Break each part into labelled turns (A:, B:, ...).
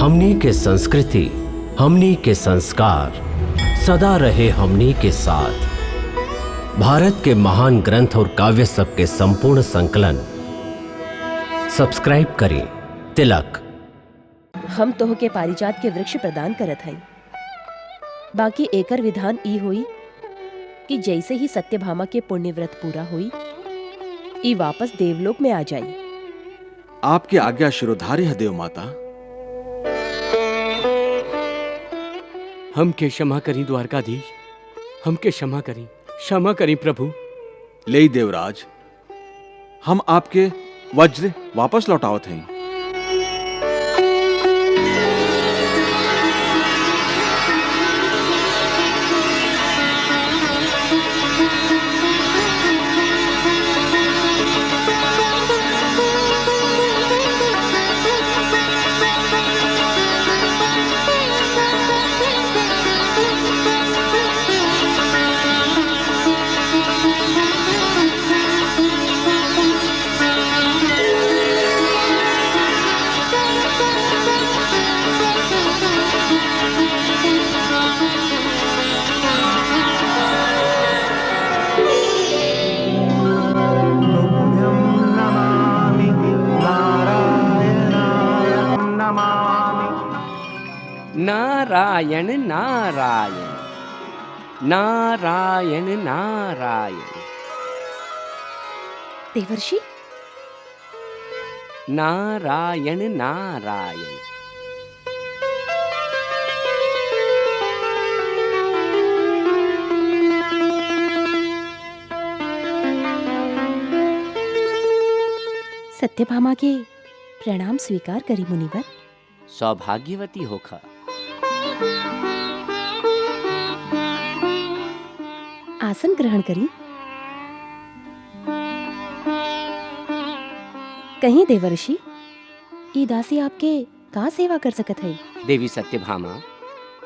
A: हमनी के संस्कृति, हमनी के संस्कार सदा रहे हमनी के साथ। भारत के महान ग्रंथ और काव्य सब के संपूर्ण संकलन सब्सक्राइब करें तिलक।
B: हम तोह के पारिजात के वृक्ष प्रदान करत हई। बाकी एकर विधान ई हुई कि जैसे ही सत्यभामा के पुण्य व्रत पूरा हुई, ई वापस देवलोक में आ जाई।
C: आपकी आज्ञा शिरोधार्य है देव माता।
D: हमके क्षमा करी द्वारकाधीश, हमके क्षमा करी प्रभु।
C: ले देवराज, हम आपके वज्र वापस लौटावत हैं।
D: नारायण नारायण नारायण नारायण।
B: देवर्षि,
D: नारायण नारायण।
B: सत्यभामा के प्रणाम स्वीकार करी मुनिवर।
D: सौभाग्यवती होखा।
B: आसन ग्रहण करी। कहीं देवर्षि, ई दासी आपके का सेवा कर सकत है?
D: देवी सत्यभामा,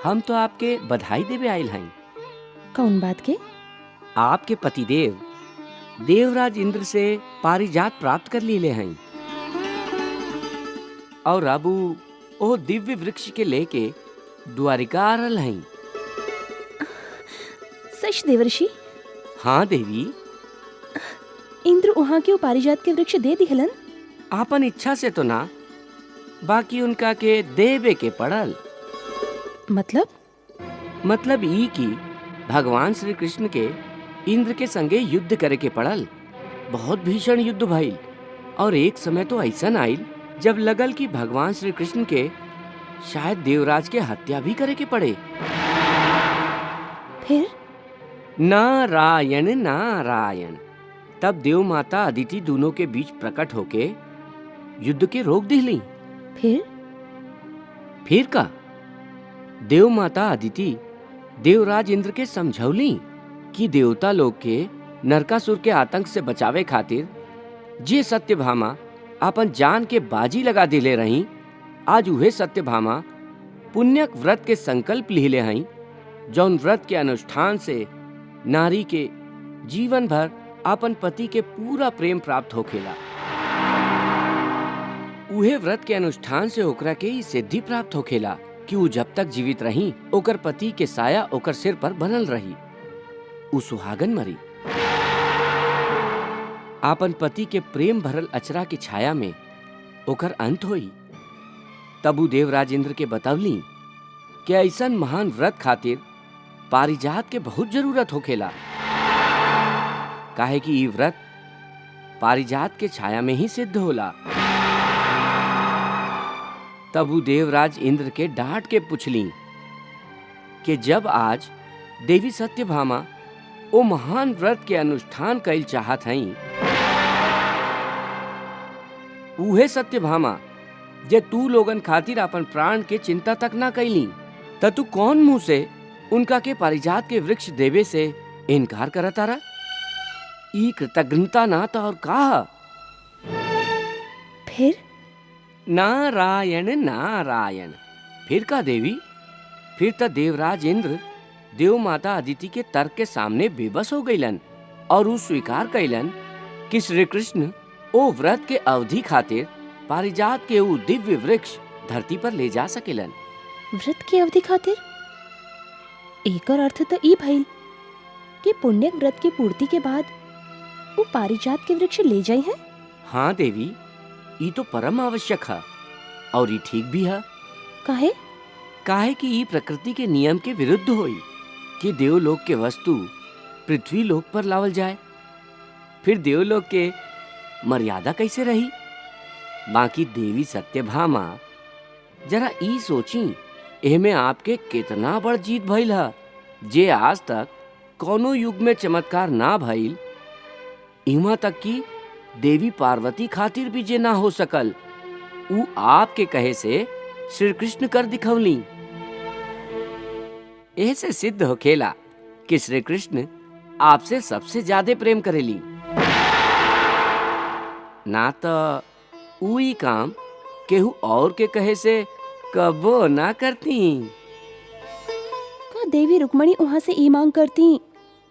D: हम तो आपके बधाई देवे आयल हैं।
B: कौन बात के?
D: आपके पतिदेव देवराज इंद्र से पारिजात प्राप्त कर लिए हैं और अब ओ दिव्य वृक्ष के लेके द्वारिका आ रहल हैं।
B: सच देवर्षि?
D: हाँ देवी।
B: इंद्र वहाँ के पारिजात के वृक्ष दे दिहलन?
D: आपन इच्छा से तो ना, बाकी उनका के देवे के पड़ल। मतलब ई की भगवान श्री कृष्ण के इंद्र के संगे युद्ध करे के पड़ल। बहुत भीषण युद्ध भइल और एक समय तो ऐसा आइल जब लगल कि भगवान श्री कृष्ण के शायद देवराज के हत्या भी करे के पड़े।
B: फिर?
D: नारायण नारायण। तब देव माता अदिति दोनों के बीच प्रकट होके युद्ध के रोक दिली। फिर का? देव माता अदिति देवराज इंद्र के समझौली कि देवता लोग के नरकासुर के आतंक से बचावे खातिर जे सत्यभामा अपन जान के बाजी लगा दिले रही, आज उहे सत्यभामा पुण्यक व्रत के संकल्प लिहले हई, जौन व्रत के अनुष्ठान से नारी के जीवन भर अपन पति के पूरा प्रेम प्राप्त होखेला। उहे व्रत के अनुष्ठान से ओकरा के सिद्धि प्राप्त होखेला कि वो जब तक जीवित रही ओकर पति के साया ओकर सिर पर बनल रही। उ सुहागन मरी। आपन पति के प्रेम भरल अचरा की छाया में ओकर अंत होई। तब उ देवराज इंद्र के बतवली कि ऐसन महान व्रत खातिर पारिजात के बहुत जरूरत होखेला, काहे कि ई व्रत पारिजात के छाया में ही सिद्ध होला। तब उ देवराज इंद्र के डांट के पुछली कि जब आज देवी सत्यभामा ओ महान व्रत के अनुष्ठान कैल चाहत हई, उहे सत्यभामा जे तू लोगन खातिर अपन प्राण के चिंता तक ना कैली, त तू कौन मुंह से उनका के पारिजात के वृक्ष देवे से इनकार करता रहा? ई कृतज्ञता ना तो और का?
B: फिर?
D: नारायण नारायण। फिर का देवी? फिर तो देवराज इंद्र देव माता अदिति के तर्क के सामने बेबस हो गईलन और उ स्वीकार कैलन कि श्री कृष्ण ओ व्रत के अवधि खातिर पारिजात के उ दिव्य वृक्ष धरती पर ले जा सकेलन।
B: व्रत की अवधि खातिर? एकर अर्थ तो ई भइल कि पुण्य व्रत की पूर्ति के बाद वो पारिजात के वृक्ष ले जाई है।
D: हाँ देवी, ई तो परम आवश्यक है और ई ठीक भी है।
B: काहे?
D: काहे कि ई प्रकृति के नियम के विरुद्ध होई कि देवलोक के वस्तु पृथ्वी लोक पर लावल जाए। फिर देवलोक के मर्यादा कैसे रही? बाकी देवी सत्यभामा, जरा ई सोची, एमे आपके कितना बड़ जीत भइल है, जे आज तक कोनो युग में चमत्कार ना भइल। इहाँ तक कि देवी पार्वती खातिर भी जे ना हो सकल, ऊ आपके कहे से श्री कृष्ण कर दिखवली। ऐसे सिद्ध होखेला कि श्री कृष्ण आपसे सबसे ज्यादा प्रेम करेली। ना तो ऊ ई काम केहू और के कहे से कबो ना करती।
B: का देवी रुक्मणी वहां से ई मांग करती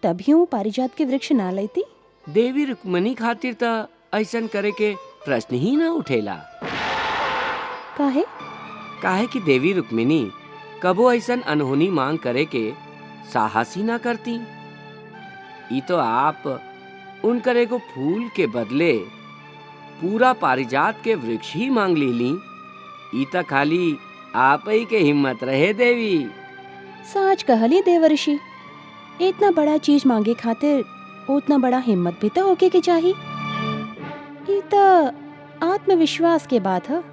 B: तभी वो पारिजात के वृक्ष ना लेती?
D: देवी रुक्मणी खातिर तो ऐसन करे के प्रश्न ही ना उठेला।
B: काहे?
D: काहे कि देवी रुक्मिणी कबो ऐसन अनहोनी मांग करे के साहस ही ना करती। ई तो आप उनकर एगो फूल के बदले पूरा पारिजात के वृक्ष ही मांग लीली। ई तो खाली आप ही के हिम्मत रहे देवी।
B: सच कहली देवर्षि, इतना बड़ा चीज मांगे खातिर उतना बड़ा हिम्मत भी तो होके के चाहिए। ये तो आत्मविश्वास के बात है।